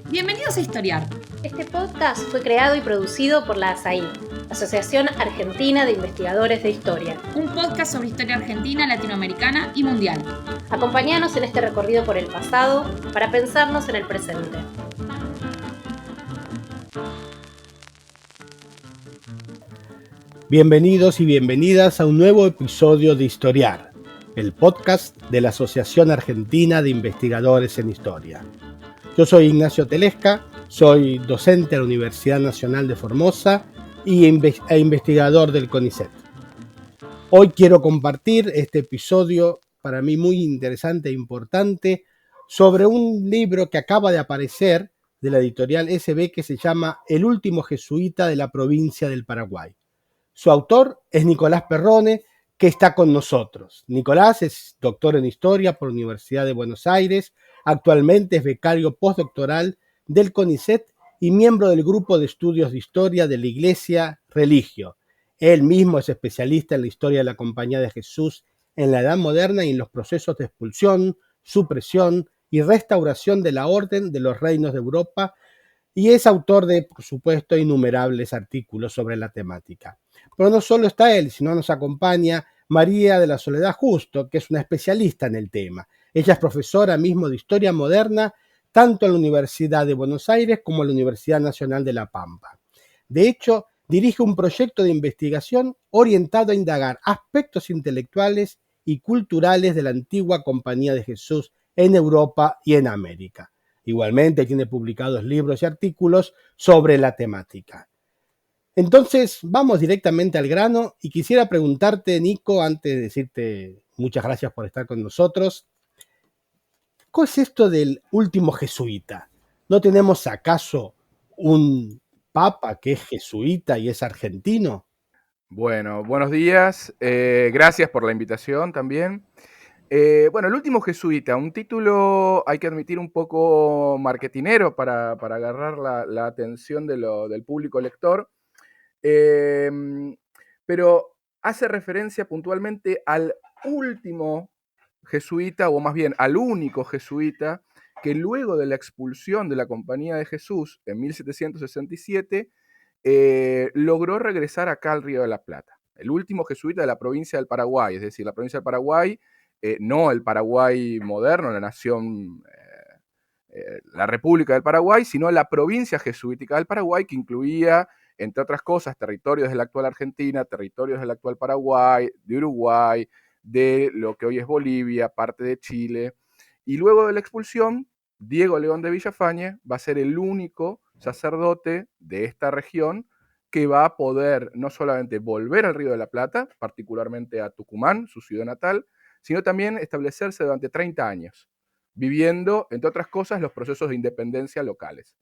Bienvenidos a Historiar. Este podcast fue creado y producido por la ASAI, Asociación Argentina de Investigadores de Historia. Un podcast sobre historia argentina, latinoamericana y mundial. Acompáñanos en este recorrido por el pasado para pensarnos en el presente. Bienvenidos y bienvenidas a un nuevo episodio de Historiar, el podcast de la Asociación Argentina de Investigadores en Historia. Yo soy Ignacio Telesca, soy docente a la Universidad Nacional de Formosa e investigador del CONICET. Hoy quiero compartir este episodio para mí muy interesante e importante sobre un libro que acaba de aparecer de la editorial SB que se llama El último jesuita de la provincia del Paraguay. Su autor es Nicolás Perrone, que está con nosotros. Nicolás es doctor en Historia por la Universidad de Buenos Aires, actualmente es becario postdoctoral del CONICET y miembro del Grupo de Estudios de Historia de la Iglesia Religio. Él mismo es especialista en la historia de la Compañía de Jesús en la Edad Moderna y en los procesos de expulsión, supresión y restauración de la Orden de los Reinos de Europa, y es autor de, por supuesto, innumerables artículos sobre la temática. Pero no solo está él, sino nos acompaña María de la Soledad Justo, que es una especialista en el tema. Ella es profesora mismo de Historia Moderna, tanto en la Universidad de Buenos Aires como en la Universidad Nacional de La Pampa. De hecho, dirige un proyecto de investigación orientado a indagar aspectos intelectuales y culturales de la antigua Compañía de Jesús en Europa y en América. Igualmente tiene publicados libros y artículos sobre la temática. Entonces, vamos directamente al grano y quisiera preguntarte, Nico, antes de decirte muchas gracias por estar con nosotros, ¿qué es esto del último jesuita? ¿No tenemos acaso un papa que es jesuita y es argentino? Bueno, buenos días. Gracias por la invitación también. Bueno, El último jesuita, un título, hay que admitir, un poco marketinero para agarrar la atención del público lector, pero hace referencia puntualmente al último jesuita, o más bien al único jesuita, que luego de la expulsión de la Compañía de Jesús en 1767, logró regresar acá al Río de la Plata. El último jesuita de la provincia del Paraguay, es decir, la provincia del Paraguay, no el Paraguay moderno, la nación, la República del Paraguay, sino la provincia jesuítica del Paraguay, que incluía, entre otras cosas, territorios de la actual Argentina, territorios del actual Paraguay, de Uruguay, de lo que hoy es Bolivia, parte de Chile. Y luego de la expulsión, Diego León de Villafañe va a ser el único sacerdote de esta región que va a poder no solamente volver al Río de la Plata, particularmente a Tucumán, su ciudad natal, sino también establecerse durante 30 años, viviendo, entre otras cosas, los procesos de independencia locales.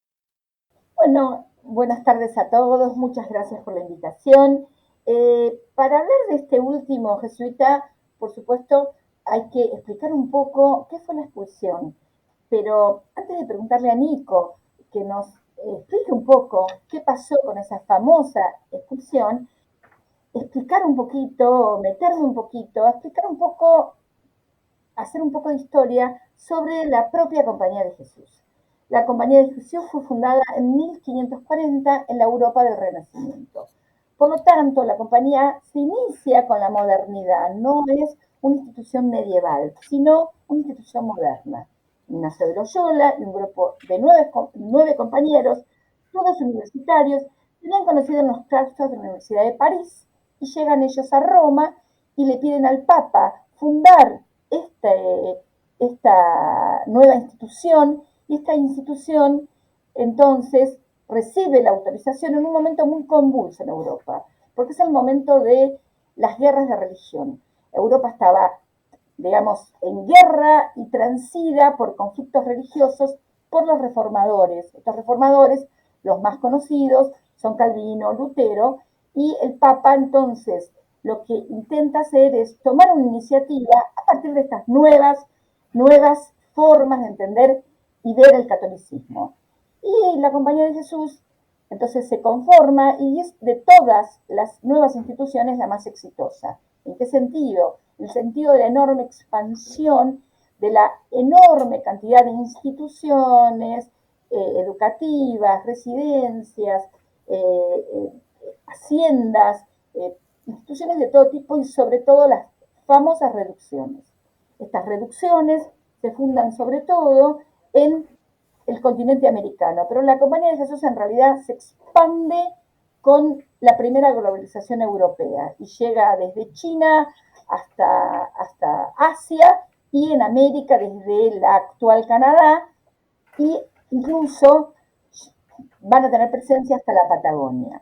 Bueno, buenas tardes a todos, muchas gracias por la invitación. Para hablar de este último jesuita, por supuesto, hay que explicar un poco qué fue la expulsión. Pero antes de preguntarle a Nico que nos explique un poco qué pasó con esa famosa expulsión, explicar un poquito, meterme un poquito, explicar un poco, hacer un poco de historia sobre la propia Compañía de Jesús. La Compañía de Jesús fue fundada en 1540 en la Europa del Renacimiento. Por lo tanto, la compañía se inicia con la modernidad, no es una institución medieval, sino una institución moderna. Ignacio de Loyola y un grupo de nueve compañeros, todos universitarios, se habían conocido en los claustros de la Universidad de París y llegan ellos a Roma y le piden al Papa fundar esta nueva institución, y esta institución entonces recibe la autorización en un momento muy convulso en Europa, porque es el momento de las guerras de religión. Europa estaba, digamos, en guerra y transida por conflictos religiosos por los reformadores. Estos reformadores, los más conocidos, son Calvino, Lutero, y el Papa entonces lo que intenta hacer es tomar una iniciativa a partir de estas nuevas formas de entender y ver el catolicismo. Y la Compañía de Jesús entonces se conforma y es de todas las nuevas instituciones la más exitosa. ¿En qué sentido? En el sentido de la enorme expansión de la enorme cantidad de instituciones educativas, residencias, haciendas, instituciones de todo tipo y sobre todo las famosas reducciones. Estas reducciones se fundan sobre todo en el continente americano, pero la Compañía de Jesús en realidad se expande con la primera globalización europea y llega desde China hasta Asia y en América desde la actual Canadá y incluso van a tener presencia hasta la Patagonia.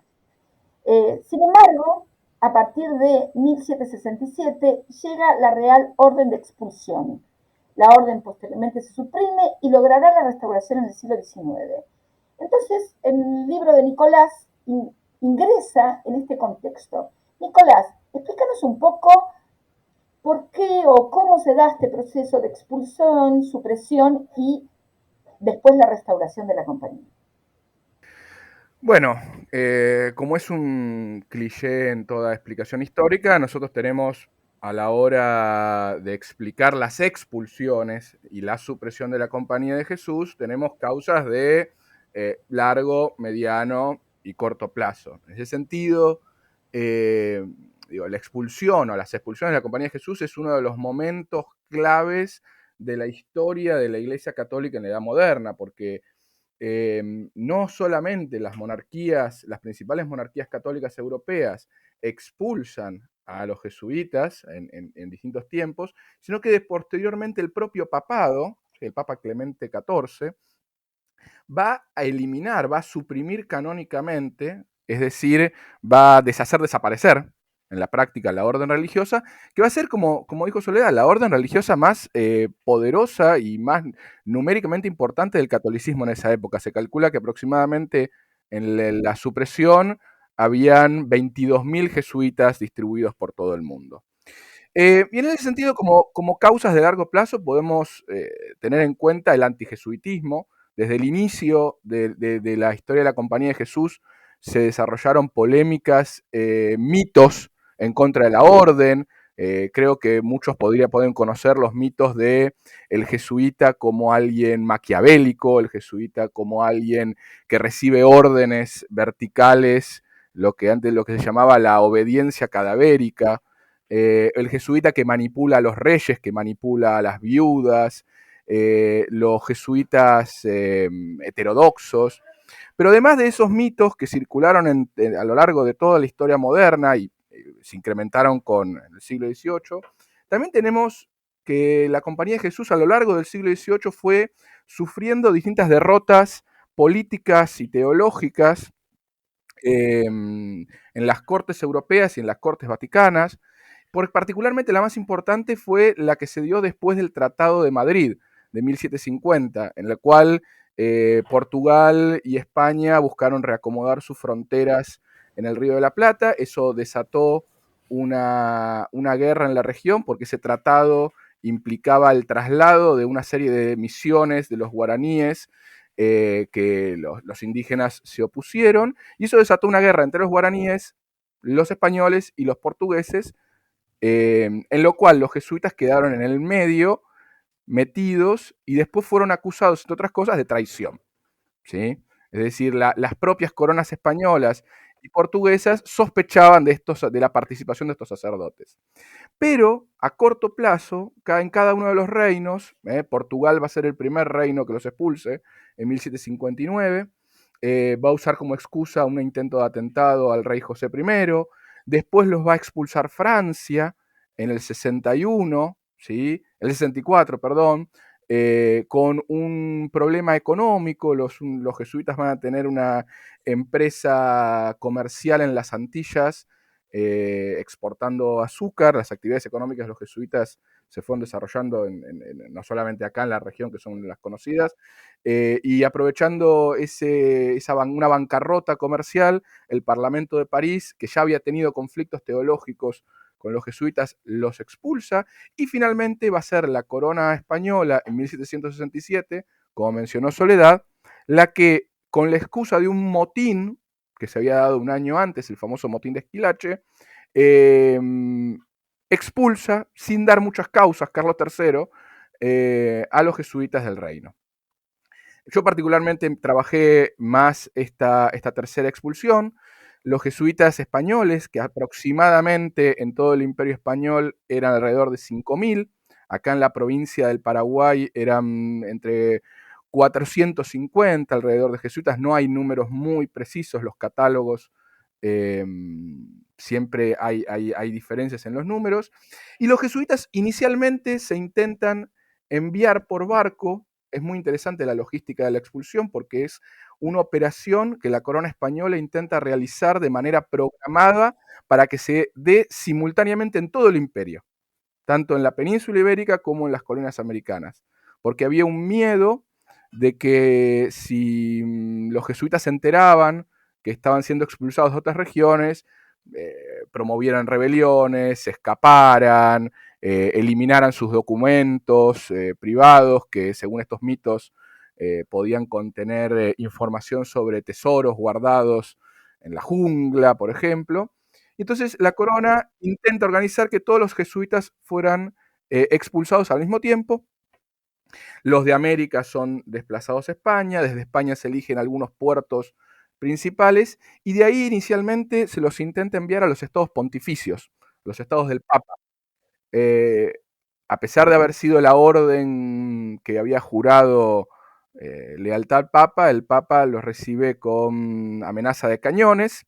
Sin embargo, a partir de 1767 llega la Real Orden de Expulsión. La orden posteriormente se suprime y logrará la restauración en el siglo XIX. Entonces, el libro de Nicolás ingresa en este contexto. Nicolás, explícanos un poco por qué o cómo se da este proceso de expulsión, supresión y después la restauración de la compañía. Bueno, como es un cliché en toda explicación histórica, nosotros tenemos a la hora de explicar las expulsiones y la supresión de la Compañía de Jesús, tenemos causas de largo, mediano y corto plazo. En ese sentido, la expulsión o las expulsiones de la Compañía de Jesús es uno de los momentos claves de la historia de la Iglesia Católica en la Edad Moderna, porque no solamente las monarquías, las principales monarquías católicas europeas expulsan a los jesuitas en distintos tiempos, sino que posteriormente el propio papado, el Papa Clemente XIV, va a eliminar, va a suprimir canónicamente, es decir, va a deshacer desaparecer en la práctica la orden religiosa, que va a ser, como dijo Soledad, la orden religiosa más poderosa y más numéricamente importante del catolicismo en esa época. Se calcula que aproximadamente en la supresión habían 22.000 jesuitas distribuidos por todo el mundo. Y en ese sentido, como causas de largo plazo, podemos tener en cuenta el antijesuitismo. Desde el inicio de la historia de la Compañía de Jesús se desarrollaron polémicas, mitos en contra de la orden. Creo que muchos pueden conocer los mitos de el jesuita como alguien maquiavélico, el jesuita como alguien que recibe órdenes verticales, lo que antes se llamaba la obediencia cadavérica, el jesuita que manipula a los reyes, que manipula a las viudas, los jesuitas heterodoxos. Pero además de esos mitos que circularon a lo largo de toda la historia moderna y se incrementaron con el siglo XVIII, también tenemos que la Compañía de Jesús a lo largo del siglo XVIII fue sufriendo distintas derrotas políticas y teológicas en las cortes europeas y en las cortes vaticanas. Particularmente la más importante fue la que se dio después del Tratado de Madrid de 1750, en la cual Portugal y España buscaron reacomodar sus fronteras en el Río de la Plata. Eso desató una guerra en la región porque ese tratado implicaba el traslado de una serie de misiones de los guaraníes que los indígenas se opusieron, y eso desató una guerra entre los guaraníes, los españoles y los portugueses, en lo cual los jesuitas quedaron en el medio, metidos, y después fueron acusados, entre otras cosas, de traición, ¿sí? Es decir, las propias coronas españolas y portuguesas sospechaban de la participación de estos sacerdotes. Pero a corto plazo, en cada uno de los reinos, Portugal va a ser el primer reino que los expulse en 1759, va a usar como excusa un intento de atentado al rey José I, después los va a expulsar Francia en el 61, ¿sí? El 64, perdón, con un problema económico. Los jesuitas van a tener una empresa comercial en las Antillas, exportando azúcar. Las actividades económicas de los jesuitas se fueron desarrollando no solamente acá en la región, que son las conocidas, y aprovechando una bancarrota comercial, el Parlamento de París, que ya había tenido conflictos teológicos con los jesuitas, los expulsa, y finalmente va a ser la corona española en 1767, como mencionó Soledad, la que, con la excusa de un motín que se había dado un año antes, el famoso motín de Esquilache, expulsa, sin dar muchas causas, Carlos III, a los jesuitas del reino. Yo particularmente trabajé más esta tercera expulsión. Los jesuitas españoles, que aproximadamente en todo el Imperio Español eran alrededor de 5.000, acá en la provincia del Paraguay eran entre 450 alrededor de jesuitas, no hay números muy precisos, los catálogos siempre hay diferencias en los números, y los jesuitas inicialmente se intentan enviar por barco. Es muy interesante la logística de la expulsión porque es una operación que la corona española intenta realizar de manera programada para que se dé simultáneamente en todo el imperio, tanto en la península ibérica como en las colonias americanas, porque había un miedo de que si los jesuitas se enteraban que estaban siendo expulsados de otras regiones, promovieran rebeliones, se escaparan, eliminaran sus documentos privados que según estos mitos podían contener información sobre tesoros guardados en la jungla, por ejemplo. Entonces la corona intenta organizar que todos los jesuitas fueran expulsados al mismo tiempo. Los de América son desplazados a España, desde España se eligen algunos puertos principales y de ahí inicialmente se los intenta enviar a los estados pontificios, los estados del Papa. A pesar de haber sido la orden que había jurado lealtad al Papa, el Papa los recibe con amenaza de cañones,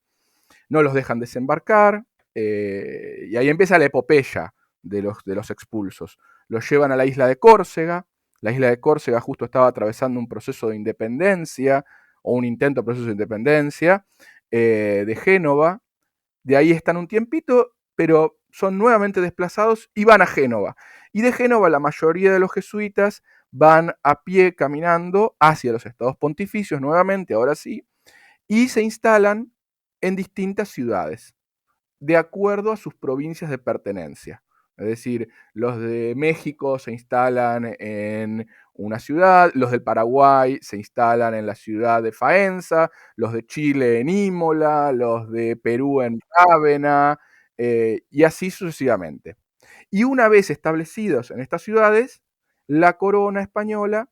no los dejan desembarcar, y ahí empieza la epopeya de los expulsos. Los llevan a la isla de Córcega. La isla de Córcega justo estaba atravesando un proceso de independencia, o un intento de proceso de independencia, de Génova. De ahí están un tiempito, pero son nuevamente desplazados y van a Génova. Y de Génova la mayoría de los jesuitas van a pie caminando hacia los estados pontificios nuevamente, ahora sí, y se instalan en distintas ciudades, de acuerdo a sus provincias de pertenencia. Es decir, los de México se instalan en una ciudad, los del Paraguay se instalan en la ciudad de Faenza, los de Chile en Imola, los de Perú en Rávena, y así sucesivamente. Y una vez establecidos en estas ciudades, la corona española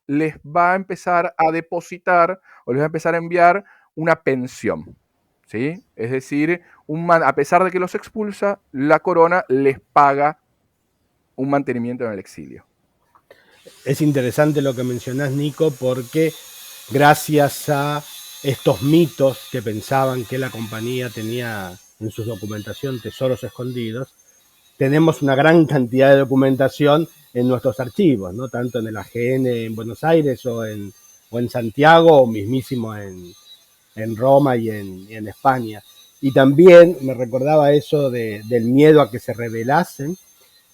les va a empezar a depositar o les va a empezar a enviar una pensión, ¿sí? Es decir, a pesar de que los expulsa, la corona les paga un mantenimiento en el exilio. Es interesante lo que mencionás, Nico, porque gracias a estos mitos que pensaban que la compañía tenía en su documentación tesoros escondidos, tenemos una gran cantidad de documentación en nuestros archivos, ¿no? Tanto en el AGN en Buenos Aires o en Santiago o mismísimo en Roma y en España. Y también me recordaba eso del miedo a que se rebelasen,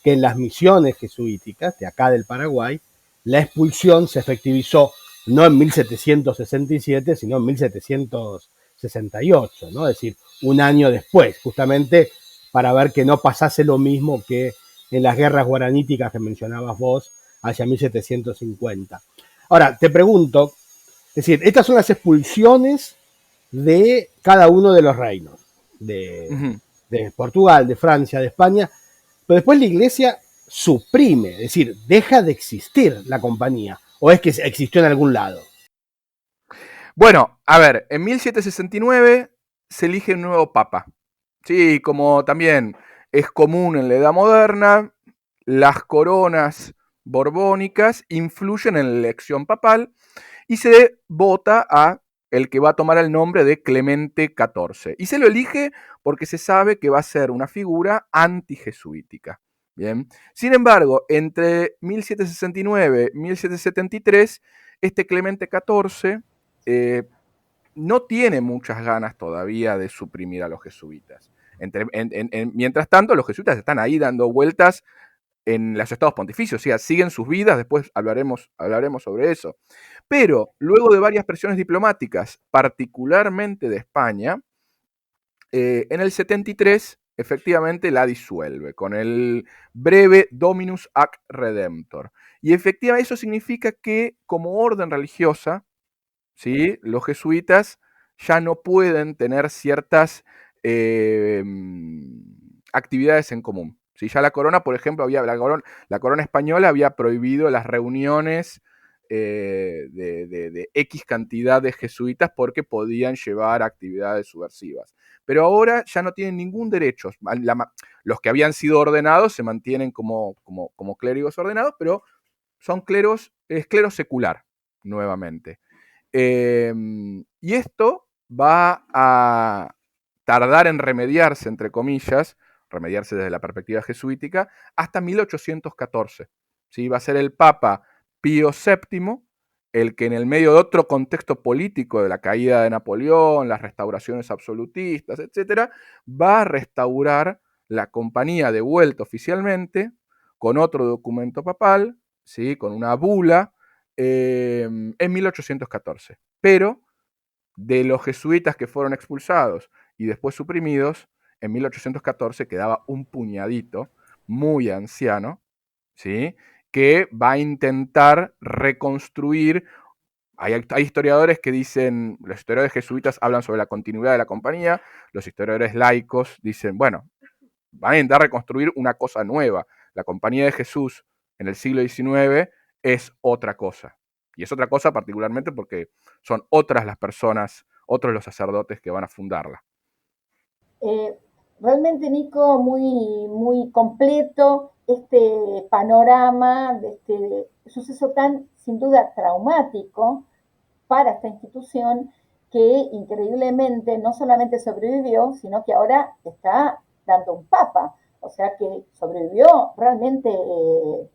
que en las misiones jesuíticas de acá del Paraguay, la expulsión se efectivizó no en 1767, sino en 1768, ¿no? Es decir, un año después, justamente para ver que no pasase lo mismo que en las guerras guaraníticas que mencionabas vos, hacia 1750. Ahora, te pregunto, es decir, estas son las expulsiones de cada uno de los reinos, de Portugal, de Francia, de España, pero después la iglesia suprime, es decir, deja de existir la compañía, o es que existió en algún lado. Bueno, a ver, en 1769 se elige un nuevo papa. Sí, como también es común en la Edad Moderna, las coronas borbónicas influyen en la elección papal y se vota a el que va a tomar el nombre de Clemente XIV. Y se lo elige porque se sabe que va a ser una figura antijesuítica. Bien. Sin embargo, entre 1769 y 1773, este Clemente XIV no tiene muchas ganas todavía de suprimir a los jesuitas. Mientras tanto, los jesuitas están ahí dando vueltas en los estados pontificios, o sea, siguen sus vidas, después hablaremos sobre eso. Pero luego de varias presiones diplomáticas, particularmente de España, en el 73 efectivamente la disuelve con el breve Dominus ac Redemptor. Y efectivamente eso significa que como orden religiosa, ¿sí?, los jesuitas ya no pueden tener ciertas actividades en común. Si ya la corona, por ejemplo, la corona española había prohibido las reuniones de X cantidad de jesuitas porque podían llevar actividades subversivas. Pero ahora ya no tienen ningún derecho. Los que habían sido ordenados se mantienen como clérigos ordenados, pero es clero secular, nuevamente. Y esto va a tardar en remediarse, entre comillas, remediarse desde la perspectiva jesuítica, hasta 1814. ¿Sí? Va a ser el Papa Pío VII el que, en el medio de otro contexto político de la caída de Napoleón, las restauraciones absolutistas, etc., va a restaurar la compañía de vuelta oficialmente con otro documento papal, ¿sí? Con una bula, en 1814. Pero de los jesuitas que fueron expulsados y después suprimidos, en 1814 quedaba un puñadito muy anciano, ¿sí? Que va a intentar reconstruir. Hay historiadores que dicen, los historiadores jesuitas hablan sobre la continuidad de la compañía, los historiadores laicos dicen, bueno, van a intentar reconstruir una cosa nueva. La compañía de Jesús en el siglo XIX es otra cosa. Y es otra cosa particularmente porque son otras las personas, otros los sacerdotes que van a fundarla. Realmente, Nico, muy completo este panorama de este suceso tan, sin duda, traumático para esta institución que increíblemente no solamente sobrevivió, sino que ahora está dando un papa. O sea que sobrevivió realmente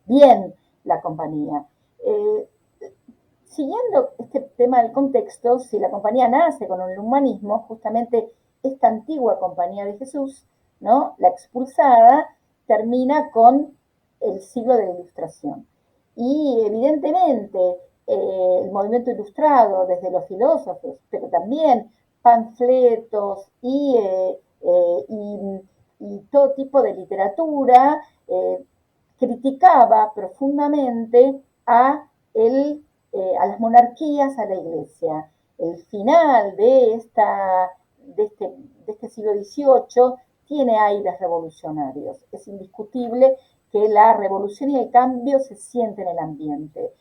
bien la compañía. Siguiendo este tema del contexto, si la compañía nace con el humanismo, justamente esta antigua compañía de Jesús, ¿no? La expulsada, termina con el siglo de la Ilustración. Y evidentemente el movimiento ilustrado, desde los filósofos, pero también panfletos y todo tipo de literatura, criticaba profundamente a las monarquías, a la iglesia. El final de este siglo XVIII tiene aires revolucionarios. Es indiscutible que la revolución y el cambio se siente en el ambiente.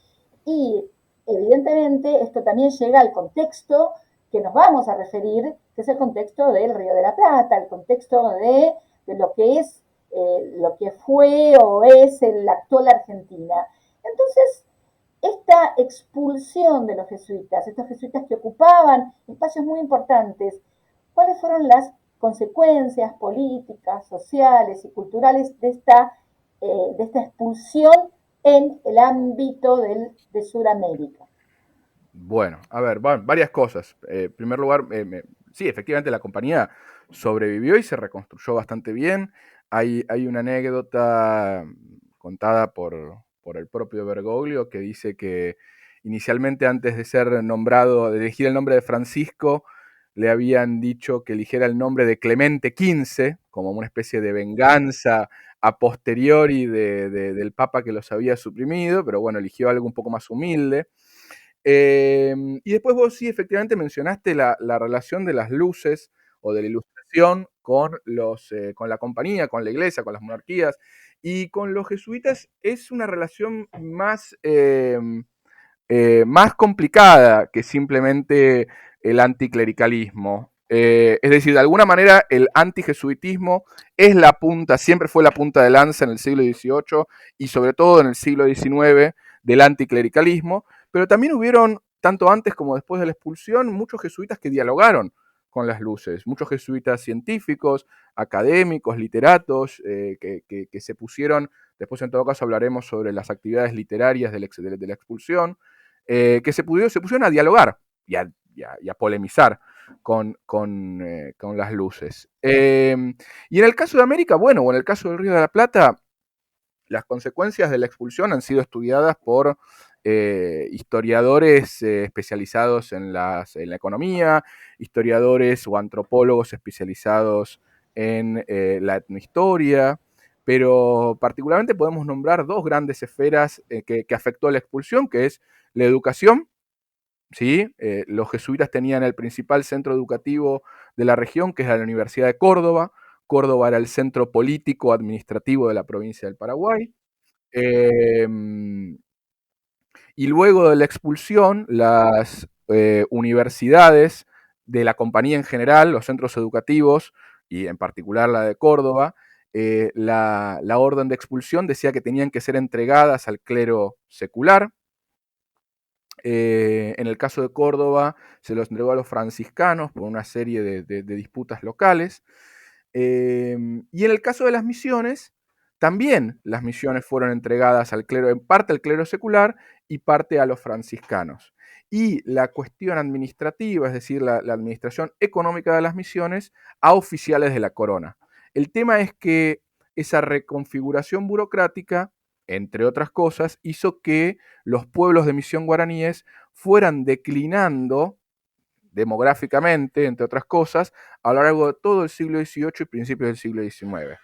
Y evidentemente esto también llega al contexto que nos vamos a referir, que es el contexto del Río de la Plata, el contexto de lo que es, lo que fue o es la actual Argentina. Entonces, esta expulsión de los jesuitas, estos jesuitas que ocupaban espacios muy importantes, ¿cuáles fueron las consecuencias políticas, sociales y culturales de esta expulsión en el ámbito de Sudamérica? Bueno, a ver, varias cosas. En primer lugar, sí, efectivamente la compañía sobrevivió y se reconstruyó bastante bien. Hay una anécdota contada por el propio Bergoglio que dice que inicialmente, antes de ser nombrado, de elegir el nombre de Francisco, le habían dicho que eligiera el nombre de Clemente XV, como una especie de venganza a posteriori del Papa que los había suprimido, pero bueno, eligió algo un poco más humilde. Y después vos sí, efectivamente, mencionaste la relación de las luces o de la ilustración con la compañía, con la iglesia, con las monarquías. Y con los jesuitas es una relación más complicada que simplemente el anticlericalismo. Es decir, de alguna manera el antijesuitismo es la punta, siempre fue la punta de lanza en el siglo XVIII y sobre todo en el siglo XIX del anticlericalismo, pero también hubieron, tanto antes como después de la expulsión, muchos jesuitas que dialogaron con las luces, muchos jesuitas científicos, académicos, literatos, que se pusieron, después en todo caso hablaremos sobre las actividades literarias de la expulsión, que se pusieron a dialogar y a polemizar con las luces. Y en el caso de América, bueno, o en el caso del Río de la Plata, las consecuencias de la expulsión han sido estudiadas por historiadores especializados en la economía, historiadores o antropólogos especializados en la etnohistoria, pero particularmente podemos nombrar dos grandes esferas que afectó la expulsión, que es la educación. ¿Sí? Los jesuitas tenían el principal centro educativo de la región, que es la Universidad de Córdoba, Córdoba era el centro político administrativo de la provincia del Paraguay. Y luego de la expulsión, las universidades de la compañía en general, los centros educativos, y en particular la de Córdoba, la orden de expulsión decía que tenían que ser entregadas al clero secular. En el caso de Córdoba se los entregó a los franciscanos por una serie de disputas locales. Y en el caso de las misiones, también las misiones fueron entregadas al clero, en parte al clero secular y parte a los franciscanos. Y la cuestión administrativa, es decir, la administración económica de las misiones, a oficiales de la corona. El tema es que esa reconfiguración burocrática, entre otras cosas, hizo que los pueblos de misión guaraníes fueran declinando demográficamente, entre otras cosas, a lo largo de todo el siglo XVIII y principios del siglo XIX.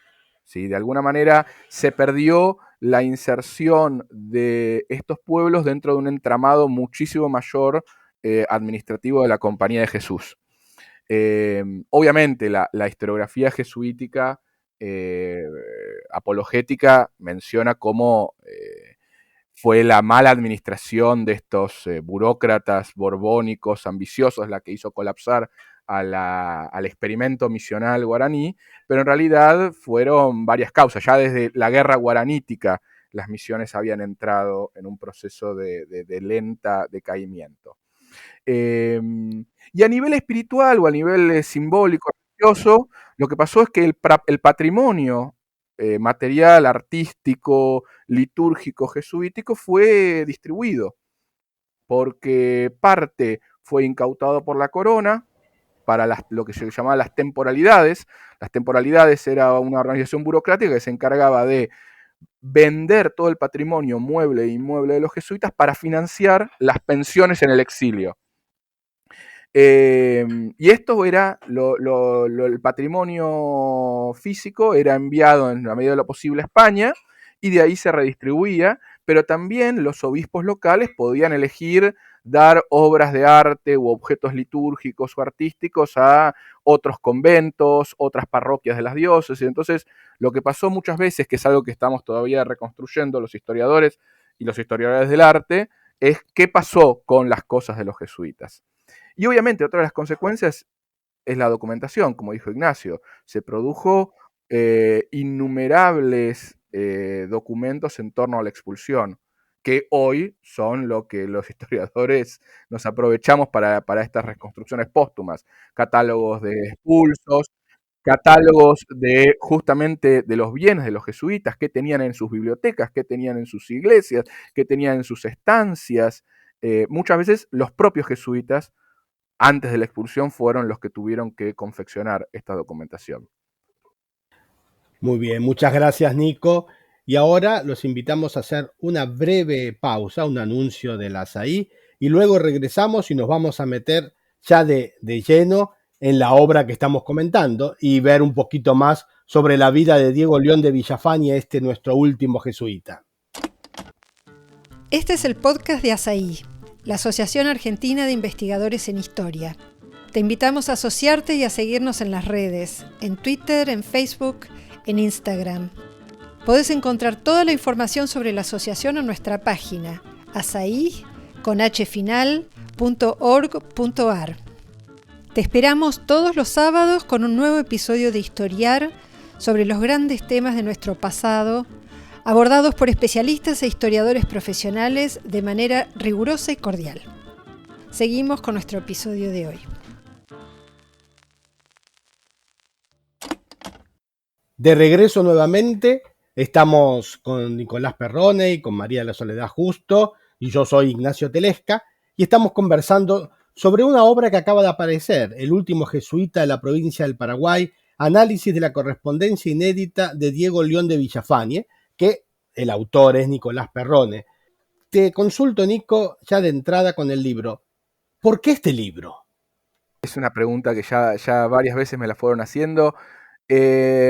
¿Sí? De alguna manera se perdió la inserción de estos pueblos dentro de un entramado muchísimo mayor administrativo de la Compañía de Jesús. Obviamente la historiografía jesuítica apologética menciona cómo fue la mala administración de estos burócratas borbónicos, ambiciosos, la que hizo colapsar al experimento misional guaraní, pero en realidad fueron varias causas. Ya desde la guerra guaranítica las misiones habían entrado en un proceso de lenta decaimiento. Y a nivel espiritual o a nivel simbólico, religioso, lo que pasó es que el patrimonio material, artístico, litúrgico, jesuítico fue distribuido, porque parte fue incautado por la corona para lo que se llamaba las temporalidades. Las temporalidades era una organización burocrática que se encargaba de vender todo el patrimonio mueble e inmueble de los jesuitas para financiar las pensiones en el exilio. Y esto era, el patrimonio físico era enviado en la medida de lo posible a España y de ahí se redistribuía, pero también los obispos locales podían elegir dar obras de arte u objetos litúrgicos o artísticos a otros conventos, otras parroquias de las diócesis. Entonces, lo que pasó muchas veces, que es algo que estamos todavía reconstruyendo los historiadores y los historiadores del arte, es qué pasó con las cosas de los jesuitas. Y obviamente otra de las consecuencias es la documentación, como dijo Ignacio. Se produjo innumerables documentos en torno a la expulsión, que hoy son lo que los historiadores nos aprovechamos para estas reconstrucciones póstumas. Catálogos de expulsos, catálogos de justamente de los bienes de los jesuitas, qué tenían en sus bibliotecas, qué tenían en sus iglesias, qué tenían en sus estancias. Muchas veces los propios jesuitas antes de la expulsión fueron los que tuvieron que confeccionar esta documentación. Muy bien, muchas gracias, Nico. Y ahora los invitamos a hacer una breve pausa, un anuncio del Asaí, y luego regresamos y nos vamos a meter ya de lleno en la obra que estamos comentando y ver un poquito más sobre la vida de Diego León de Villafañe, nuestro último jesuita. Este es el podcast de Asaí, la Asociación Argentina de Investigadores en Historia. Te invitamos a asociarte y a seguirnos en las redes, en Twitter, en Facebook, en Instagram. Podés encontrar toda la información sobre la asociación en nuestra página, asai.org.ar. Te esperamos todos los sábados con un nuevo episodio de Historiar sobre los grandes temas de nuestro pasado, abordados por especialistas e historiadores profesionales de manera rigurosa y cordial. Seguimos con nuestro episodio de hoy. De regreso nuevamente, estamos con Nicolás Perrone y con María de la Soledad Justo, y yo soy Ignacio Telesca, y estamos conversando sobre una obra que acaba de aparecer, El último jesuita de la provincia del Paraguay, análisis de la correspondencia inédita de Diego León de Villafañe, que el autor es Nicolás Perrone. Te consulto, Nico, ya de entrada con el libro. ¿Por qué este libro? Es una pregunta que ya varias veces me la fueron haciendo. Esto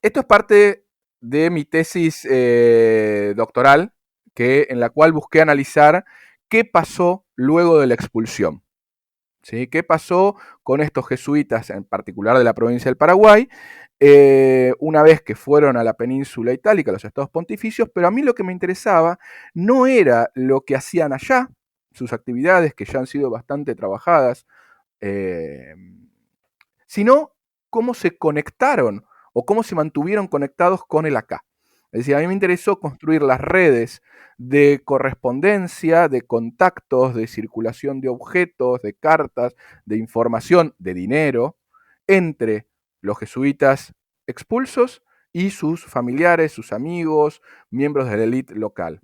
es parte de mi tesis doctoral, en la cual busqué analizar qué pasó luego de la expulsión. ¿Sí? ¿Qué pasó con estos jesuitas, en particular de la provincia del Paraguay, una vez que fueron a la península itálica, a los estados pontificios? Pero a mí lo que me interesaba no era lo que hacían allá, sus actividades que ya han sido bastante trabajadas, sino cómo se conectaron o cómo se mantuvieron conectados con el acá. Es decir, a mí me interesó construir las redes de correspondencia, de contactos, de circulación de objetos, de cartas, de información, de dinero, entre los jesuitas expulsos y sus familiares, sus amigos, miembros de la élite local.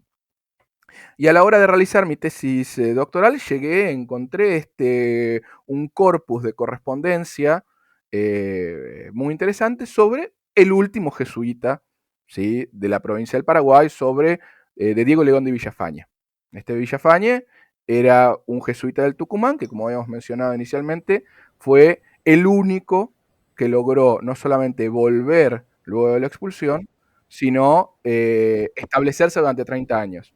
Y a la hora de realizar mi tesis doctoral, encontré un corpus de correspondencia muy interesante sobre el último jesuita, ¿sí?, de la provincia del Paraguay, de Diego León de Villafañe. Villafañe era un jesuita del Tucumán que, como habíamos mencionado inicialmente, fue el único que logró no solamente volver luego de la expulsión, sino establecerse durante 30 años.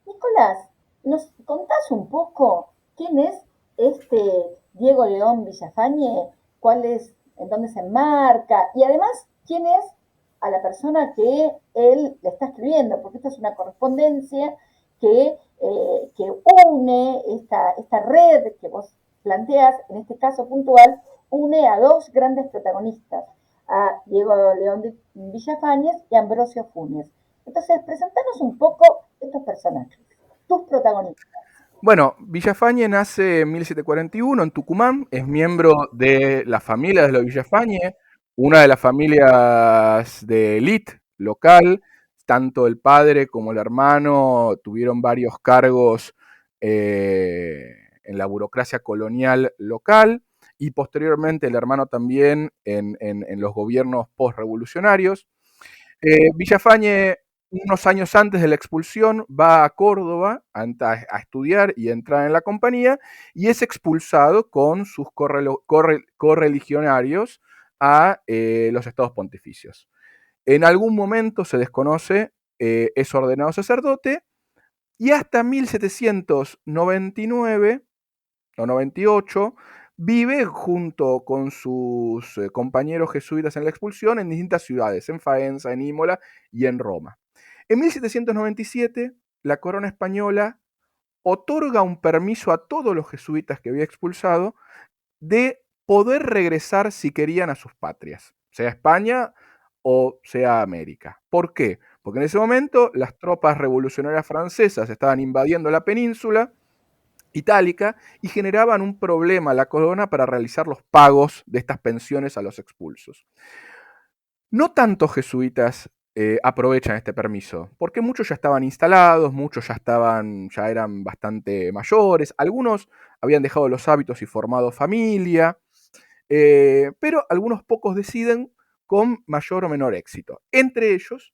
Nicolás, ¿nos contás un poco quién es este Diego León Villafañe? ¿Cuál es, en dónde se enmarca? Y además, ¿quién es a la persona que él le está escribiendo? Porque esta es una correspondencia que une esta red que vos planteas, en este caso puntual, une a dos grandes protagonistas, a Diego León de Villafañez y a Ambrosio Funes. Entonces, presentanos un poco estos personajes, tus protagonistas. Bueno, Villafañe nace en 1741 en Tucumán, es miembro de la familia de los Villafañe, una de las familias de élite local. Tanto el padre como el hermano tuvieron varios cargos en la burocracia colonial local y posteriormente el hermano también en los gobiernos postrevolucionarios. Villafañe, unos años antes de la expulsión, va a Córdoba a estudiar y a entrar en la compañía y es expulsado con sus correligionarios a los estados pontificios. En algún momento se desconoce, es ordenado sacerdote y hasta 1799 o 98 vive junto con sus compañeros jesuitas en la expulsión en distintas ciudades, en Faenza, en Imola y en Roma. En 1797, la corona española otorga un permiso a todos los jesuitas que había expulsado de poder regresar si querían a sus patrias, sea España o sea América. ¿Por qué? Porque en ese momento las tropas revolucionarias francesas estaban invadiendo la península itálica y generaban un problema a la corona para realizar los pagos de estas pensiones a los expulsos. No tantos jesuitas aprovechan este permiso, porque muchos ya estaban instalados, muchos ya eran bastante mayores, algunos habían dejado los hábitos y formado familia, pero algunos pocos deciden con mayor o menor éxito. Entre ellos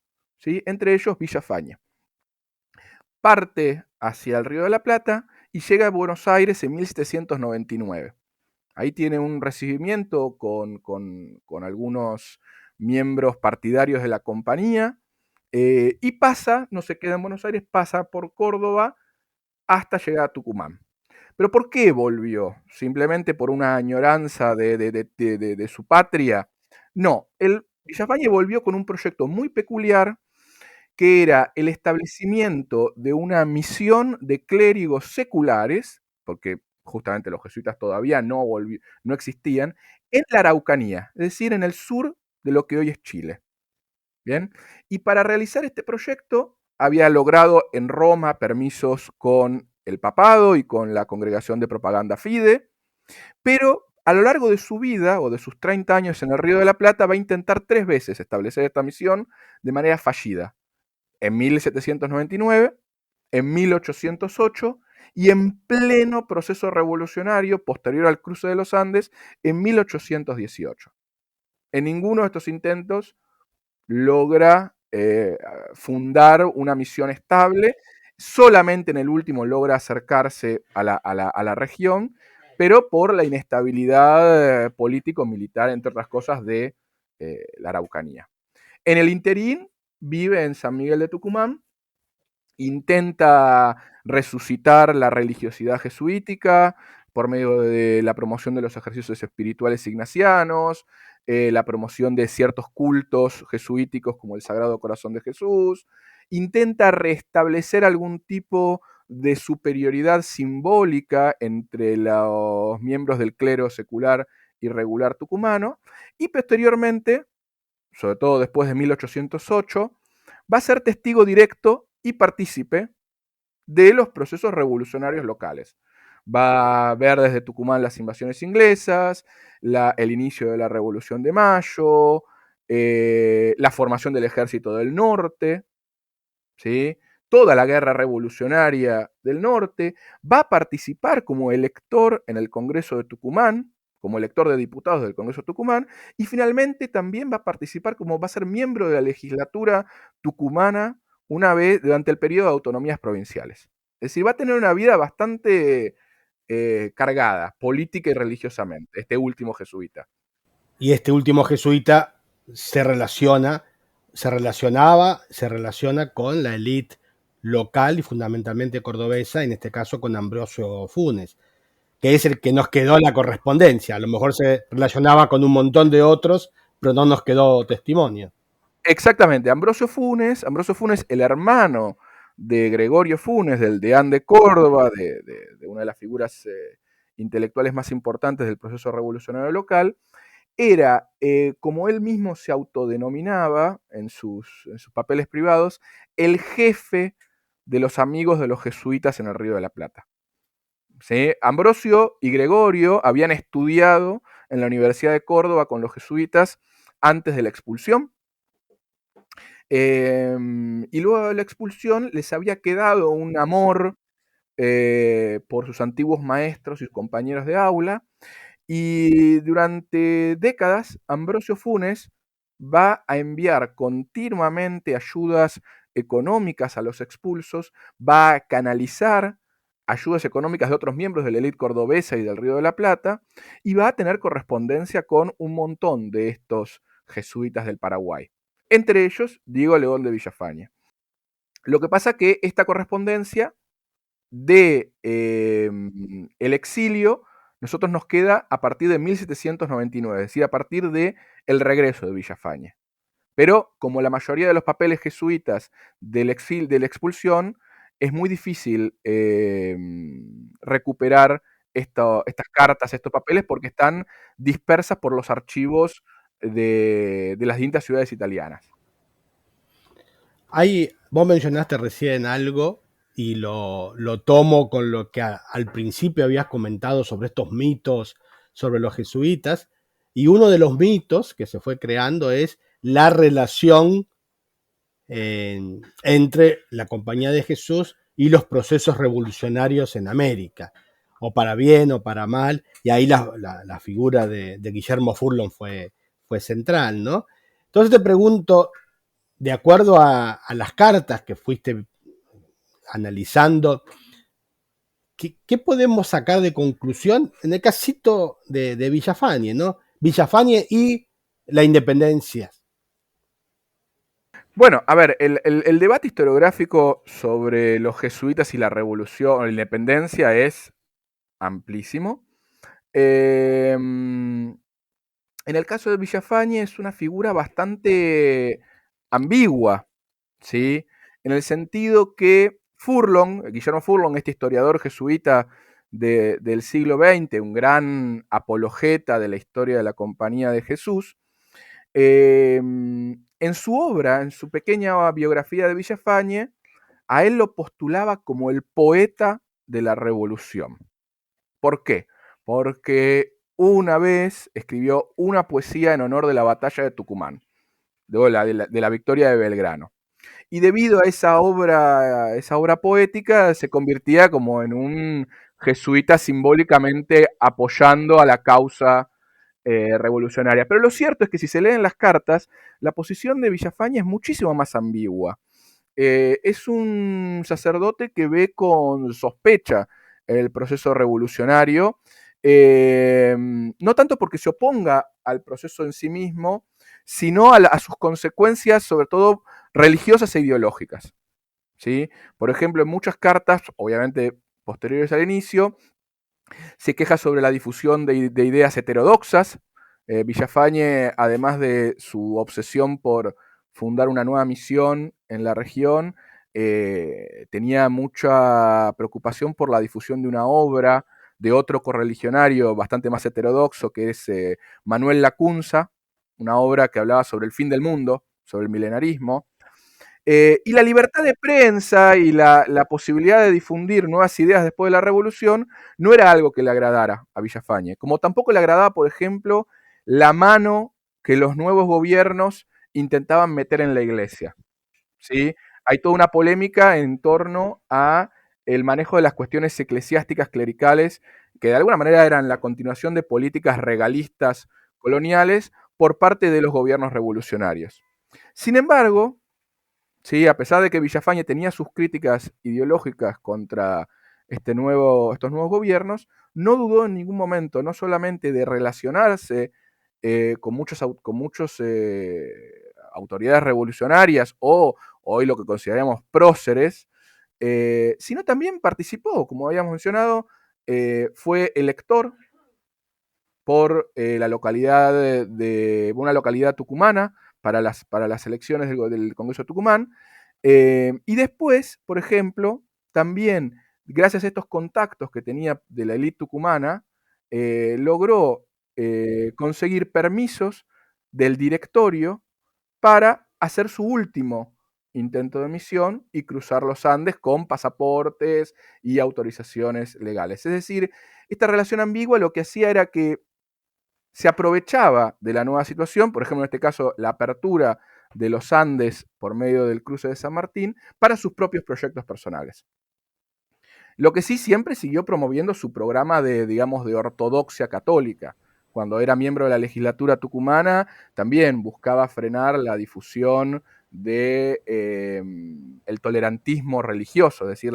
Villafañe. Parte hacia el Río de la Plata y llega a Buenos Aires en 1799. Ahí tiene un recibimiento con algunos miembros partidarios de la compañía y no se queda en Buenos Aires, pasa por Córdoba hasta llegar a Tucumán. ¿Pero por qué volvió? ¿Simplemente por una añoranza de su patria? No, Villafañe volvió con un proyecto muy peculiar que era el establecimiento de una misión de clérigos seculares, porque justamente los jesuitas todavía no existían, en la Araucanía, es decir, en el sur de lo que hoy es Chile. ¿Bien? Y para realizar este proyecto había logrado en Roma permisos con el papado y con la Congregación de Propaganda Fide, pero a lo largo de su vida o de sus 30 años en el Río de la Plata va a intentar 3 veces establecer esta misión de manera fallida. En 1799, en 1808 y en pleno proceso revolucionario posterior al cruce de los Andes en 1818. En ninguno de estos intentos logra fundar una misión estable, solamente en el último logra acercarse a la región, pero por la inestabilidad político-militar, entre otras cosas, de la Araucanía. En el interín vive en San Miguel de Tucumán, intenta resucitar la religiosidad jesuítica, por medio de la promoción de los ejercicios espirituales ignacianos, la promoción de ciertos cultos jesuíticos como el Sagrado Corazón de Jesús, intenta restablecer algún tipo de superioridad simbólica entre los miembros del clero secular y regular tucumano, y posteriormente, sobre todo después de 1808, va a ser testigo directo y partícipe de los procesos revolucionarios locales. Va a ver desde Tucumán las invasiones inglesas, el inicio de la Revolución de Mayo, la formación del Ejército del Norte, ¿sí? Toda la guerra revolucionaria del norte, va a participar como elector en el Congreso de Tucumán, como elector de diputados del Congreso de Tucumán, y finalmente también va a participar va a ser miembro de la legislatura tucumana una vez durante el periodo de autonomías provinciales. Es decir, va a tener una vida bastante cargada, política y religiosamente, este último jesuita. Y este último jesuita se relaciona con la élite local y fundamentalmente cordobesa, en este caso con Ambrosio Funes, que es el que nos quedó la correspondencia. A lo mejor se relacionaba con un montón de otros, pero no nos quedó testimonio. Exactamente, Ambrosio Funes, el hermano de Gregorio Funes, del deán de Córdoba, de una de las figuras intelectuales más importantes del proceso revolucionario local, era, como él mismo se autodenominaba en sus papeles privados, el jefe de los amigos de los jesuitas en el Río de la Plata. ¿Sí? Ambrosio y Gregorio habían estudiado en la Universidad de Córdoba con los jesuitas antes de la expulsión. Y luego de la expulsión les había quedado un amor por sus antiguos maestros y compañeros de aula, y durante décadas Ambrosio Funes va a enviar continuamente ayudas económicas a los expulsos, va a canalizar ayudas económicas de otros miembros de la élite cordobesa y del Río de la Plata, y va a tener correspondencia con un montón de estos jesuitas del Paraguay, entre ellos Diego León de Villafañe. Lo que pasa que esta correspondencia de el exilio nosotros nos queda a partir de 1799, es decir, a partir de el regreso de Villafañe. Pero como la mayoría de los papeles jesuitas de la expulsión, es muy difícil recuperar estas cartas, estos papeles, porque están dispersas por los archivos de las distintas ciudades italianas. Vos mencionaste recién algo y lo tomo con lo que al principio habías comentado sobre estos mitos sobre los jesuitas, y uno de los mitos que se fue creando es la relación entre la Compañía de Jesús y los procesos revolucionarios en América, o para bien o para mal, y ahí la figura de Guillermo Furlong fue central, ¿no? Entonces te pregunto, de acuerdo a las cartas que fuiste analizando, ¿qué podemos sacar de conclusión en el casito de Villafañe, ¿no? Villafañe y la independencia. Bueno, a ver, el debate historiográfico sobre los jesuitas y la revolución, la independencia, es amplísimo. En el caso de Villafañe es una figura bastante ambigua, ¿sí? En el sentido que Guillermo Furlong, este historiador jesuita del siglo XX, un gran apologeta de la historia de la Compañía de Jesús, en su obra, en su pequeña biografía de Villafañe, a él lo postulaba como el poeta de la revolución. ¿Por qué? Porque una vez escribió una poesía en honor de la batalla de Tucumán, de la victoria de Belgrano. Y debido a esa obra poética, se convertía como en un jesuita simbólicamente apoyando a la causa revolucionaria. Pero lo cierto es que si se leen las cartas, la posición de Villafañe es muchísimo más ambigua. Es un sacerdote que ve con sospecha el proceso revolucionario, no tanto porque se oponga al proceso en sí mismo, sino a sus consecuencias, sobre todo religiosas e ideológicas, ¿sí? Por ejemplo, en muchas cartas, obviamente posteriores al inicio, Se queja sobre la difusión de ideas heterodoxas. Villafañe, además de su obsesión por fundar una nueva misión en la región, tenía mucha preocupación por la difusión de una obra de otro correligionario bastante más heterodoxo, que es Manuel Lacunza, una obra que hablaba sobre el fin del mundo, sobre el milenarismo. Y la libertad de prensa y la posibilidad de difundir nuevas ideas después de la revolución no era algo que le agradara a Villafañe, como tampoco le agradaba, por ejemplo, la mano que los nuevos gobiernos intentaban meter en la iglesia, ¿sí? Hay toda una polémica en torno a el manejo de las cuestiones eclesiásticas clericales, que de alguna manera eran la continuación de políticas regalistas coloniales por parte de los gobiernos revolucionarios. Sin embargo, sí, a pesar de que Villafañe tenía sus críticas ideológicas contra estos nuevos gobiernos, no dudó en ningún momento, no solamente de relacionarse con muchos autoridades revolucionarias o hoy lo que consideramos próceres, sino también participó, como habíamos mencionado, fue elector por la localidad de una localidad tucumana para las elecciones del Congreso de Tucumán. Y después, por ejemplo, también, gracias a estos contactos que tenía de la élite tucumana, logró conseguir permisos del directorio para hacer su último intento de misión y cruzar los Andes con pasaportes y autorizaciones legales. Es decir, esta relación ambigua lo que hacía era que se aprovechaba de la nueva situación, por ejemplo, en este caso, la apertura de los Andes por medio del cruce de San Martín, para sus propios proyectos personales. Lo que sí siempre siguió promoviendo su programa de ortodoxia católica. Cuando era miembro de la legislatura tucumana, también buscaba frenar la difusión de el tolerantismo religioso, es decir,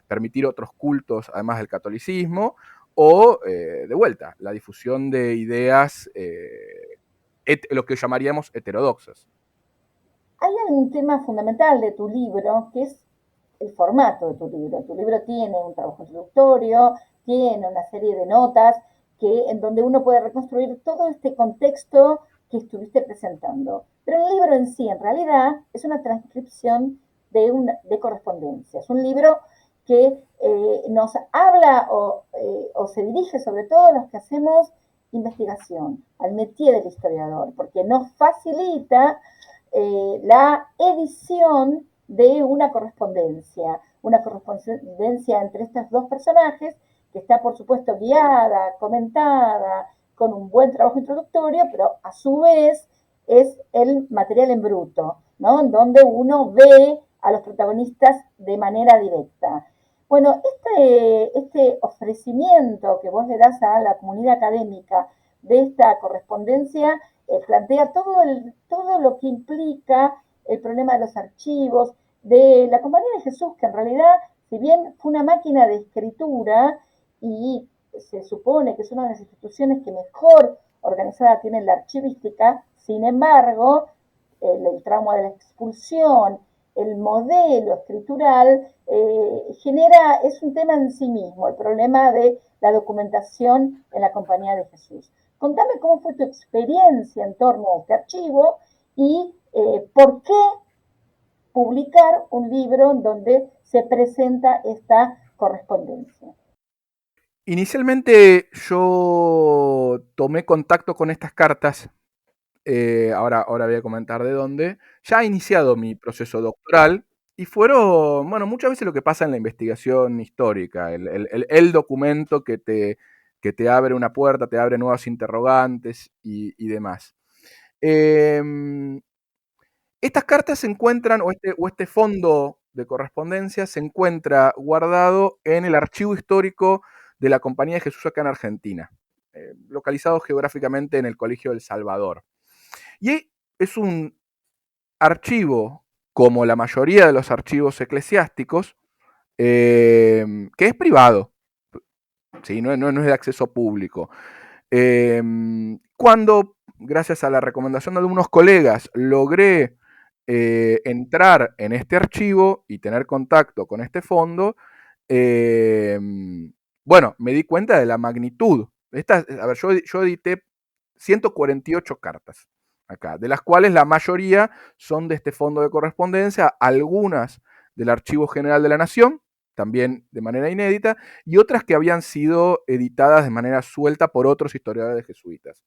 permitir otros cultos además del catolicismo, o, de vuelta, la difusión de ideas, lo que llamaríamos heterodoxas. Hay un tema fundamental de tu libro, que es el formato de tu libro. Tu libro tiene un trabajo introductorio, tiene una serie de notas en donde uno puede reconstruir todo este contexto que estuviste presentando. Pero el libro en sí, en realidad, es una transcripción de correspondencia. Es un libro que nos habla o se dirige sobre todo a los que hacemos investigación, al métier del historiador, porque nos facilita la edición de una correspondencia entre estos dos personajes, que está por supuesto guiada, comentada, con un buen trabajo introductorio, pero a su vez es el material en bruto, ¿no? En donde uno ve a los protagonistas de manera directa. Bueno, este ofrecimiento que vos le das a la comunidad académica de esta correspondencia plantea todo lo que implica el problema de los archivos, de la Compañía de Jesús, que en realidad, si bien fue una máquina de escritura y se supone que es una de las instituciones que mejor organizada tiene la archivística, sin embargo, el trauma de la expulsión, el modelo escritural, es un tema en sí mismo, el problema de la documentación en la Compañía de Jesús. Contame cómo fue tu experiencia en torno a este archivo y por qué publicar un libro en donde se presenta esta correspondencia. Inicialmente yo tomé contacto con estas cartas, ahora voy a comentar de dónde, ya he iniciado mi proceso doctoral y fueron, muchas veces lo que pasa en la investigación histórica, el documento que te abre una puerta, te abre nuevos interrogantes y demás. Estas cartas se encuentran, o este fondo de correspondencia se encuentra guardado en el archivo histórico de la Compañía de Jesús acá en Argentina, localizado geográficamente en el Colegio del Salvador. Y es un archivo, como la mayoría de los archivos eclesiásticos, que es privado, ¿sí? No es de acceso público. Cuando, gracias a la recomendación de algunos colegas, logré entrar en este archivo y tener contacto con este fondo, bueno, me di cuenta de la magnitud. A ver, yo edité 148 cartas acá, de las cuales la mayoría son de este fondo de correspondencia, algunas del Archivo General de la Nación, también de manera inédita, y otras que habían sido editadas de manera suelta por otros historiadores jesuitas.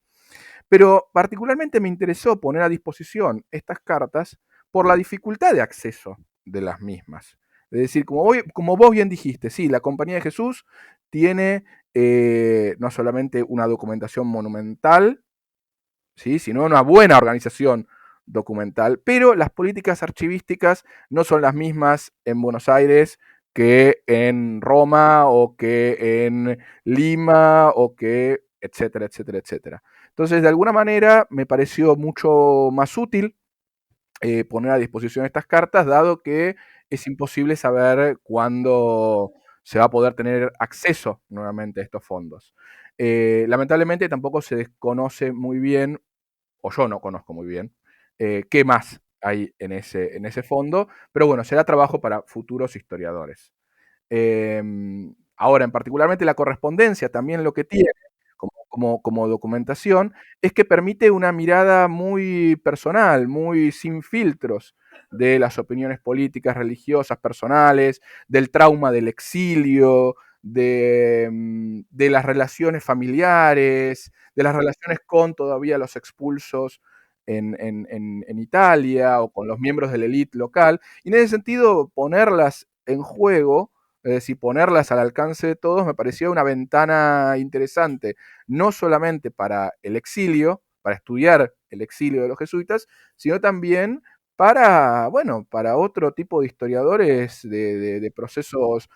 Pero particularmente me interesó poner a disposición estas cartas por la dificultad de acceso de las mismas. Es decir, como vos bien dijiste, sí, la Compañía de Jesús tiene no solamente una documentación monumental, ¿sí?, sino una buena organización documental, pero las políticas archivísticas no son las mismas en Buenos Aires que en Roma o que en Lima o que etcétera, etcétera, etcétera. Entonces, de alguna manera, me pareció mucho más útil poner a disposición estas cartas, dado que es imposible saber cuándo se va a poder tener acceso nuevamente a estos fondos. Lamentablemente tampoco se desconoce muy bien, o yo no conozco muy bien, qué más hay en ese fondo, pero bueno, será trabajo para futuros historiadores. Ahora, en particularmente la correspondencia, también lo que tiene como documentación, es que permite una mirada muy personal, muy sin filtros, de las opiniones políticas, religiosas, personales, del trauma del exilio, de las relaciones familiares, de las relaciones con todavía los expulsos en Italia o con los miembros de la élite local. Y en ese sentido, ponerlas en juego, es decir, ponerlas al alcance de todos, me parecía una ventana interesante, no solamente para el exilio, para estudiar el exilio de los jesuitas, sino también para, bueno, para otro tipo de historiadores de procesos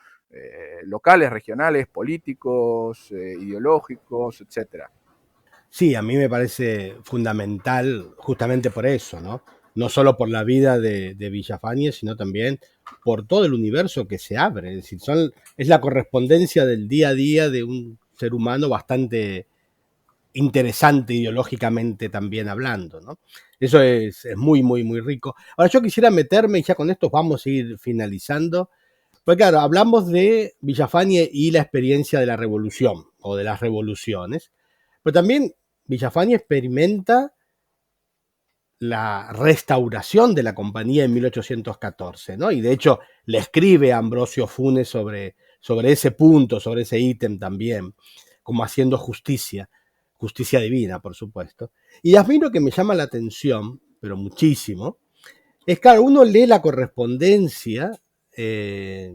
locales, regionales, políticos, ideológicos, etc. Sí, a mí me parece fundamental justamente por eso, ¿no? No solo por la vida de Villafañe, sino también por todo el universo que se abre. Es decir, es la correspondencia del día a día de un ser humano bastante interesante ideológicamente también hablando, ¿no? Eso es muy, muy, muy rico. Ahora yo quisiera meterme, y ya con esto vamos a ir finalizando, porque claro, hablamos de Villafañe y la experiencia de la revolución, o de las revoluciones, pero también Villafañe experimenta la restauración de la compañía en 1814, ¿no? Y de hecho le escribe a Ambrosio Funes sobre ese punto, sobre ese ítem también, como haciendo justicia divina, por supuesto. Y a mí lo que me llama la atención, pero muchísimo, es claro, uno lee la correspondencia desde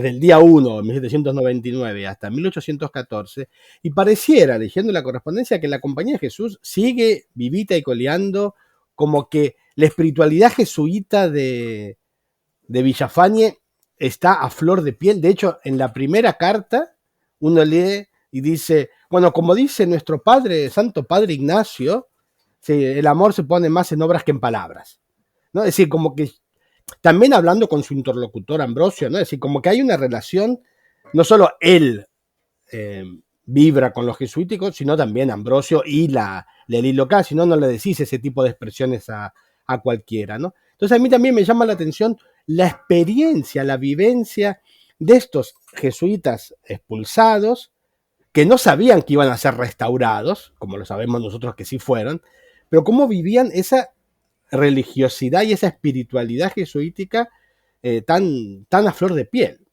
el día 1, 1799, hasta 1814, y pareciera, leyendo la correspondencia, que la Compañía de Jesús sigue vivita y coleando, como que la espiritualidad jesuita de Villafañe está a flor de piel. De hecho, en la primera carta, uno lee y dice, bueno, como dice nuestro Santo Padre Ignacio, el amor se pone más en obras que en palabras, ¿no? Es decir, como que también hablando con su interlocutor Ambrosio, ¿no? Es decir, como que hay una relación, no solo él vibra con los jesuíticos, sino también Ambrosio y la élite local, si no, no le decís ese tipo de expresiones a cualquiera, ¿no? Entonces a mí también me llama la atención la experiencia, la vivencia de estos jesuitas expulsados, que no sabían que iban a ser restaurados, como lo sabemos nosotros que sí fueron, pero cómo vivían esa religiosidad y esa espiritualidad jesuítica tan a flor de piel.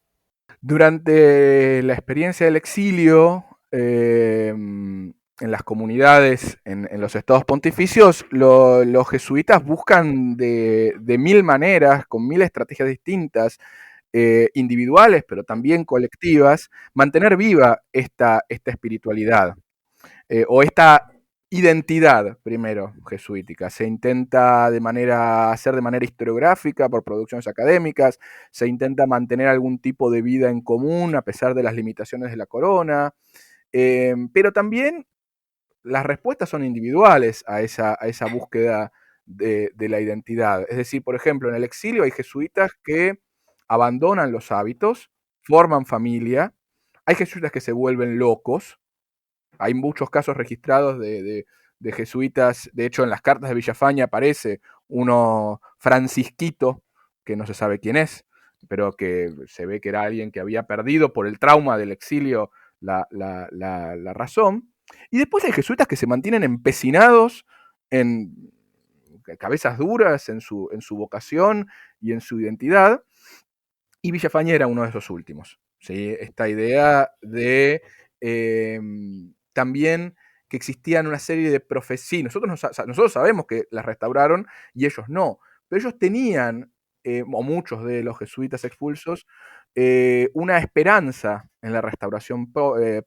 Durante la experiencia del exilio, en las comunidades, en los estados pontificios, los jesuitas buscan de mil maneras, con mil estrategias distintas, individuales, pero también colectivas, mantener viva esta espiritualidad, o esta identidad, primero, jesuítica. Se intenta hacer de manera historiográfica, por producciones académicas, se intenta mantener algún tipo de vida en común a pesar de las limitaciones de la corona, pero también las respuestas son individuales a esa búsqueda de la identidad. Es decir, por ejemplo, en el exilio hay jesuitas que abandonan los hábitos, forman familia, hay jesuitas que se vuelven locos. Hay muchos casos registrados de jesuitas. De hecho, en las cartas de Villafañe aparece uno francisquito, que no se sabe quién es, pero que se ve que era alguien que había perdido por el trauma del exilio la razón. Y después hay jesuitas que se mantienen empecinados en cabezas duras en su vocación y en su identidad, y Villafañe era uno de esos últimos. ¿Sí? Esta idea de también que existían una serie de profecías. Nosotros sabemos que las restauraron y ellos no, pero ellos tenían, o muchos de los jesuitas expulsos, una esperanza en la restauración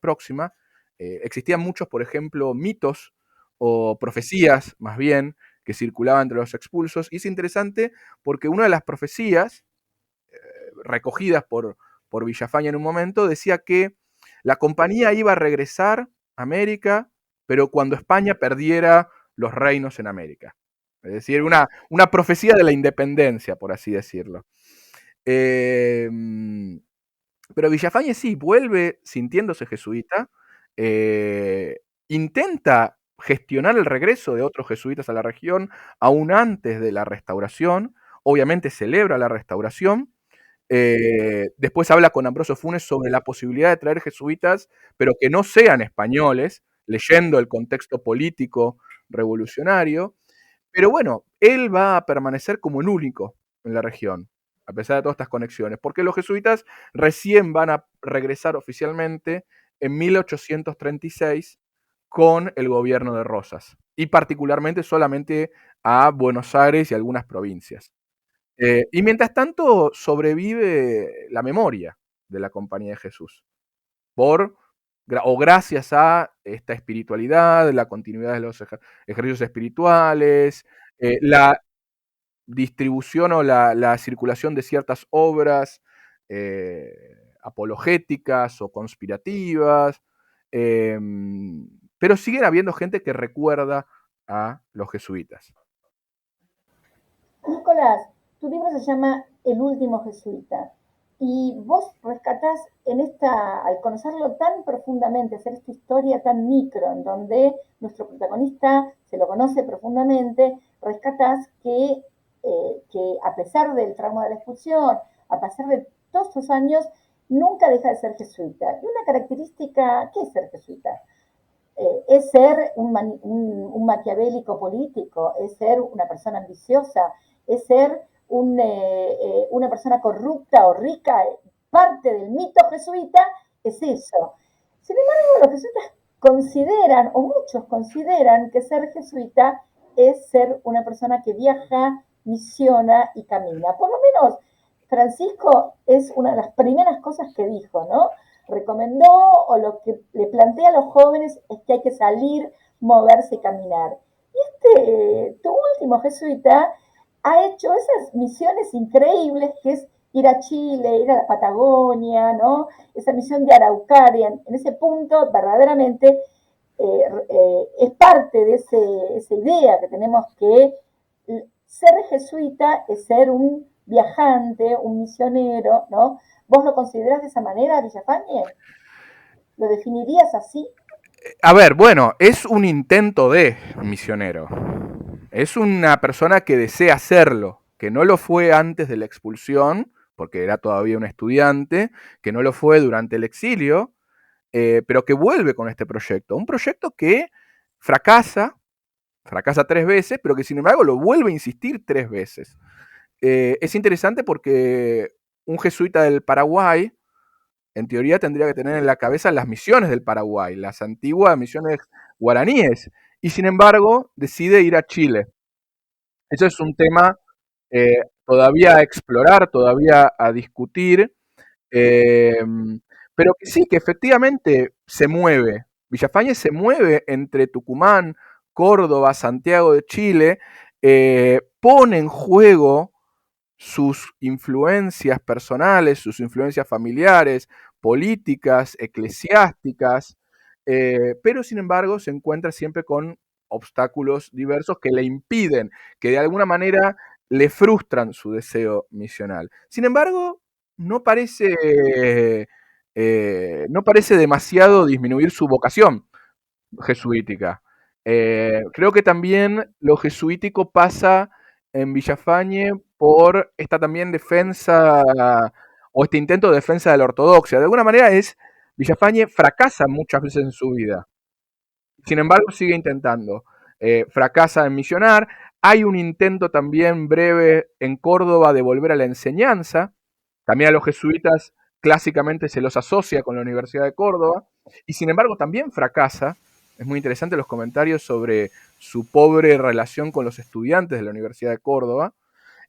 próxima. Existían muchos, por ejemplo, mitos o profecías, más bien, que circulaban entre los expulsos, y es interesante porque una de las profecías recogidas por Villafañe en un momento decía que la compañía iba a regresar a América, pero cuando España perdiera los reinos en América. Es decir, una profecía de la independencia, por así decirlo. Pero Villafañe sí, vuelve sintiéndose jesuita, intenta gestionar el regreso de otros jesuitas a la región aún antes de la restauración, obviamente celebra la restauración, después habla con Ambrosio Funes sobre la posibilidad de traer jesuitas, pero que no sean españoles, leyendo el contexto político revolucionario, pero bueno, él va a permanecer como el único en la región, a pesar de todas estas conexiones, porque los jesuitas recién van a regresar oficialmente en 1836 con el gobierno de Rosas, y particularmente solamente a Buenos Aires y algunas provincias. Y mientras tanto sobrevive la memoria de la Compañía de Jesús, gracias a esta espiritualidad, la continuidad de los ejercicios espirituales, la distribución o la circulación de ciertas obras apologéticas o conspirativas, pero siguen habiendo gente que recuerda a los jesuitas. Nicolás, tu libro se llama El último jesuita y vos rescatás al conocerlo tan profundamente, hacer esta historia tan micro, en donde nuestro protagonista se lo conoce profundamente, rescatás que a pesar del trauma de la expulsión, a pesar de todos estos años, nunca deja de ser jesuita. Y una característica, ¿qué es ser jesuita? Es ser un maquiavélico político, es ser una persona ambiciosa, es ser una persona corrupta o rica. Parte del mito jesuita es eso. Sin embargo, los jesuitas consideran, o muchos consideran, que ser jesuita es ser una persona que viaja, misiona y camina. Por lo menos Francisco es una de las primeras cosas que dijo, ¿no? Recomendó, o lo que le plantea a los jóvenes es que hay que salir, moverse y caminar. Y tu último jesuita ha hecho esas misiones increíbles que es ir a Chile, ir a la Patagonia, ¿no? Esa misión de Araucaria, en ese punto verdaderamente es parte de esa idea que tenemos, que ser jesuita es ser un viajante, un misionero, ¿no? ¿Vos lo considerás de esa manera, Villafañe? ¿Lo definirías así? A ver, bueno, es un intento de misionero. Es una persona que desea serlo, que no lo fue antes de la expulsión, porque era todavía un estudiante, que no lo fue durante el exilio, pero que vuelve con este proyecto. Un proyecto que fracasa 3 veces, pero que sin embargo lo vuelve a insistir 3 veces. Es interesante porque un jesuita del Paraguay, en teoría, tendría que tener en la cabeza las misiones del Paraguay, las antiguas misiones guaraníes, y sin embargo decide ir a Chile. Eso es un tema todavía a explorar, todavía a discutir, pero que sí, que efectivamente se mueve. Villafañe se mueve entre Tucumán, Córdoba, Santiago de Chile, pone en juego sus influencias personales, sus influencias familiares, políticas, eclesiásticas, pero sin embargo se encuentra siempre con obstáculos diversos que le impiden, que de alguna manera le frustran su deseo misional. Sin embargo, no parece demasiado disminuir su vocación jesuítica. Creo que también lo jesuítico pasa en Villafañe por esta también defensa o este intento de defensa de la ortodoxia. De alguna manera Villafañe fracasa muchas veces en su vida. Sin embargo, sigue intentando. Fracasa en misionar. Hay un intento también breve en Córdoba de volver a la enseñanza. También a los jesuitas clásicamente se los asocia con la Universidad de Córdoba. Y sin embargo también fracasa. Es muy interesante los comentarios sobre su pobre relación con los estudiantes de la Universidad de Córdoba.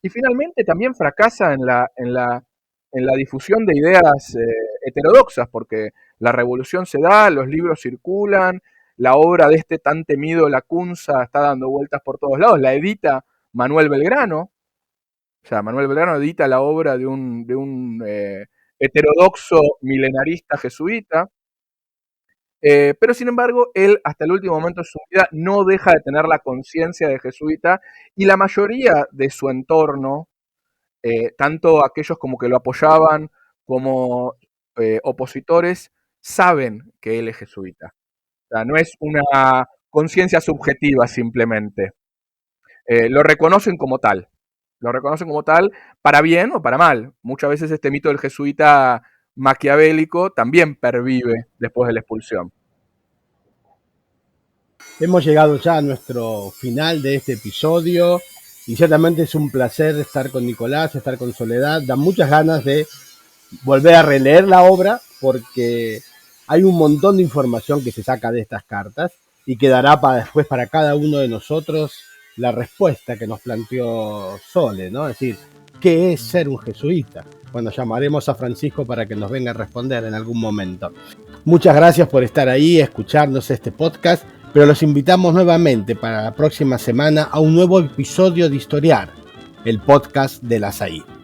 Y finalmente también fracasa en la difusión de ideas heterodoxas, porque la revolución se da, los libros circulan, la obra de este tan temido Lacunza está dando vueltas por todos lados, la edita Manuel Belgrano. O sea, Manuel Belgrano edita la obra de un heterodoxo milenarista jesuita. Pero sin embargo, él hasta el último momento de su vida no deja de tener la conciencia de jesuita, y la mayoría de su entorno, tanto aquellos como que lo apoyaban como opositores, saben que él es jesuita. O sea, no es una conciencia subjetiva simplemente. Lo reconocen como tal. Lo reconocen como tal para bien o para mal. Muchas veces este mito del jesuita maquiavélico también pervive después de la expulsión. Hemos llegado ya a nuestro final de este episodio y ciertamente es un placer estar con Nicolás, estar con Soledad. Da muchas ganas de volver a releer la obra porque hay un montón de información que se saca de estas cartas y quedará después para cada uno de nosotros la respuesta que nos planteó Sole, ¿no? Es decir, ¿qué es ser un jesuita? Bueno, llamaremos a Francisco para que nos venga a responder en algún momento. Muchas gracias por estar ahí, escucharnos este podcast, pero los invitamos nuevamente para la próxima semana a un nuevo episodio de Historiar, el podcast de la SAI.